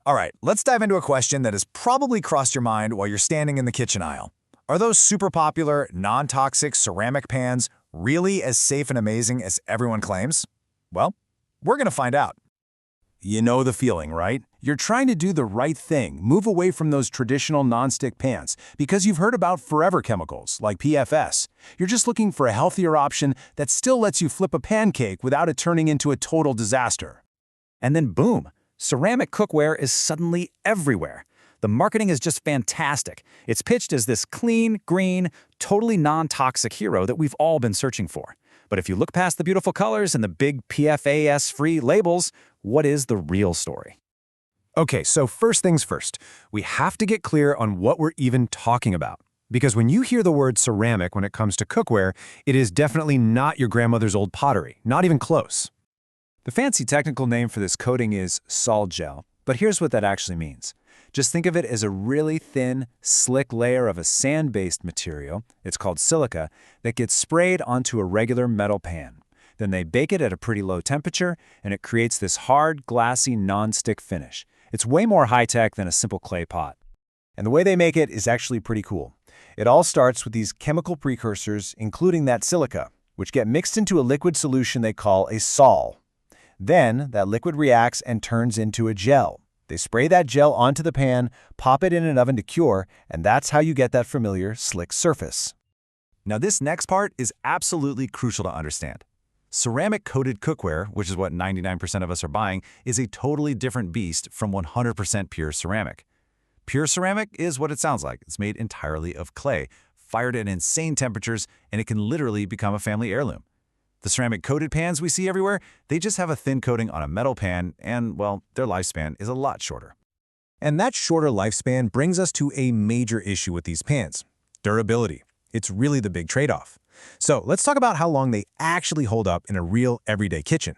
All right, let's dive into a question that has probably crossed your mind while you're standing in the kitchen aisle. Are those super popular, non-toxic ceramic pans really as safe and amazing as everyone claims? Well, we're going to find out. You know the feeling, right? You're trying to do the right thing, move away from those traditional nonstick pans because you've heard about forever chemicals like PFS. You're just looking for a healthier option that still lets you flip a pancake without it turning into a total disaster. And then boom, ceramic cookware is suddenly everywhere. The marketing is just fantastic. It's pitched as this clean, green, totally non-toxic hero that we've all been searching for. But if you look past the beautiful colors and the big PFAS-free labels, what is the real story? Okay, so first things first, we have to get clear on what we're even talking about. Because when you hear the word ceramic when it comes to cookware, it is definitely not your grandmother's old pottery, not even close. The fancy technical name for this coating is sol gel, but here's what that actually means. Just think of it as a really thin, slick layer of a sand-based material, it's called silica, that gets sprayed onto a regular metal pan. Then they bake it at a pretty low temperature, and it creates this hard, glassy, non-stick finish. It's way more high-tech than a simple clay pot. And the way they make it is actually pretty cool. It all starts with these chemical precursors, including that silica, which get mixed into a liquid solution they call a sol. Then, that liquid reacts and turns into a gel. They spray that gel onto the pan, pop it in an oven to cure, and that's how you get that familiar, slick surface. Now this next part is absolutely crucial to understand. Ceramic-coated cookware, which is what 99% of us are buying, is a totally different beast from 100% pure ceramic. Pure ceramic is what it sounds like. It's made entirely of clay, fired at insane temperatures, and it can literally become a family heirloom. The ceramic-coated pans we see everywhere, they just have a thin coating on a metal pan, and, well, their lifespan is a lot shorter. And that shorter lifespan brings us to a major issue with these pans: durability. It's really the big trade-off. So let's talk about how long they actually hold up in a real everyday kitchen.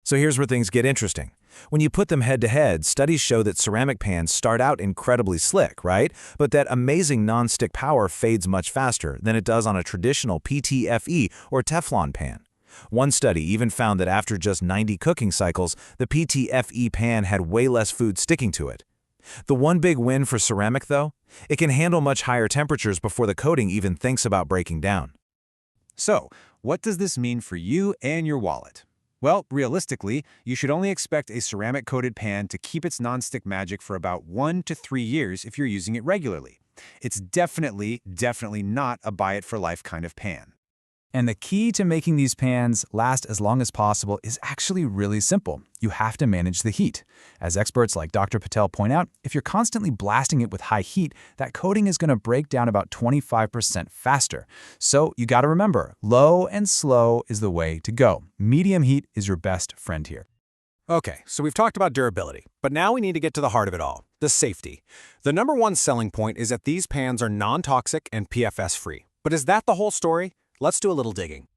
So here's where things get interesting. When you put them head-to-head, studies show that ceramic pans start out incredibly slick, right? But that amazing non-stick power fades much faster than it does on a traditional PTFE or Teflon pan. One study even found that after just 90 cooking cycles, the PTFE pan had way less food sticking to it. The one big win for ceramic, though? It can handle much higher temperatures before the coating even thinks about breaking down. So, what does this mean for you and your wallet? Well, realistically, you should only expect a ceramic-coated pan to keep its nonstick magic for about 1 to 3 years if you're using it regularly. It's definitely not a buy-it-for-life kind of pan. And the key to making these pans last as long as possible is actually really simple. You have to manage the heat. As experts like Dr. Patel point out, if you're constantly blasting it with high heat, that coating is going to break down about 25% faster. So you got to remember, low and slow is the way to go. Medium heat is your best friend here. Okay, so we've talked about durability, but now we need to get to the heart of it all, the safety. The number one selling point is that these pans are non-toxic and PFAS-free. But is that the whole story? Let's do a little digging.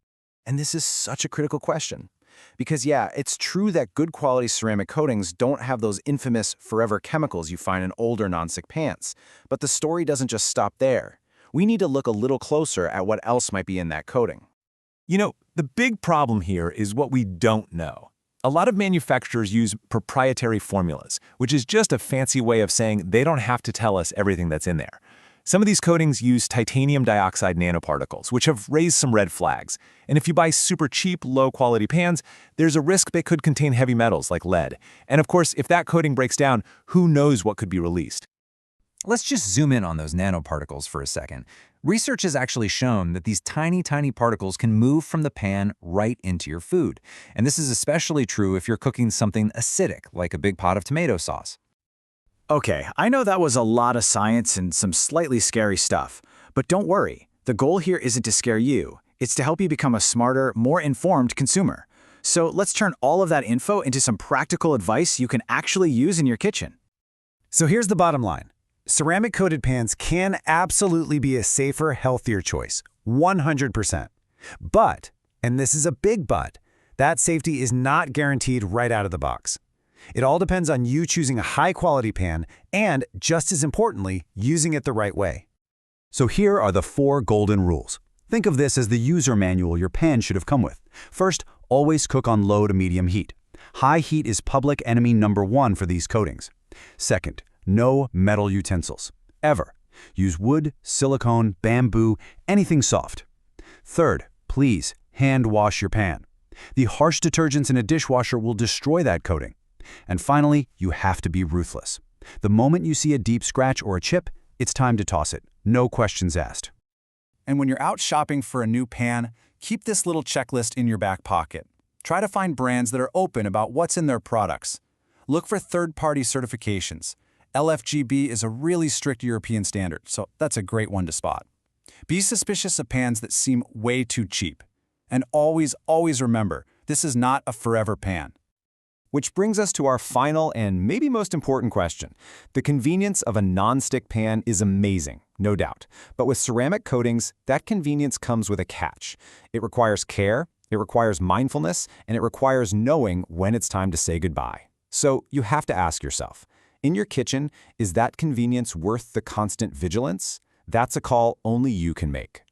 And this is such a critical question. Because yeah, it's true that good quality ceramic coatings don't have those infamous forever chemicals you find in older nonstick pans. But the story doesn't just stop there. We need to look a little closer at what else might be in that coating. You know, the big problem here is what we don't know. A lot of manufacturers use proprietary formulas, which is just a fancy way of saying they don't have to tell us everything that's in there. Some of these coatings use titanium dioxide nanoparticles, which have raised some red flags. And if you buy super cheap, low-quality pans, there's a risk they could contain heavy metals like lead. And of course, if that coating breaks down, who knows what could be released? Let's just zoom in on those nanoparticles for a second. Research has actually shown that these tiny particles can move from the pan right into your food. And this is especially true if you're cooking something acidic, like a big pot of tomato sauce. Okay, I know that was a lot of science and some slightly scary stuff, but don't worry. The goal here isn't to scare you. It's to help you become a smarter, more informed consumer. So let's turn all of that info into some practical advice you can actually use in your kitchen. So here's the bottom line. Ceramic-coated pans can absolutely be a safer, healthier choice, 100%. But, and this is a big but, that safety is not guaranteed right out of the box. It all depends on you choosing a high-quality pan and, just as importantly, using it the right way. So here are the 4 golden rules. Think of this as the user manual your pan should have come with. First, always cook on low to medium heat. High heat is public enemy number 1 for these coatings. Second, no metal utensils. Ever. Use wood, silicone, bamboo, anything soft. Third, please hand wash your pan. The harsh detergents in a dishwasher will destroy that coating. And finally, you have to be ruthless. The moment you see a deep scratch or a chip, it's time to toss it. No questions asked. And when you're out shopping for a new pan, keep this little checklist in your back pocket. Try to find brands that are open about what's in their products. Look for third-party certifications. LFGB is a really strict European standard, so that's a great one to spot. Be suspicious of pans that seem way too cheap. And always, always remember, this is not a forever pan. Which brings us to our final and maybe most important question. The convenience of a non-stick pan is amazing, no doubt. But with ceramic coatings, that convenience comes with a catch. It requires care, it requires mindfulness, and it requires knowing when it's time to say goodbye. So you have to ask yourself, in your kitchen, is that convenience worth the constant vigilance? That's a call only you can make.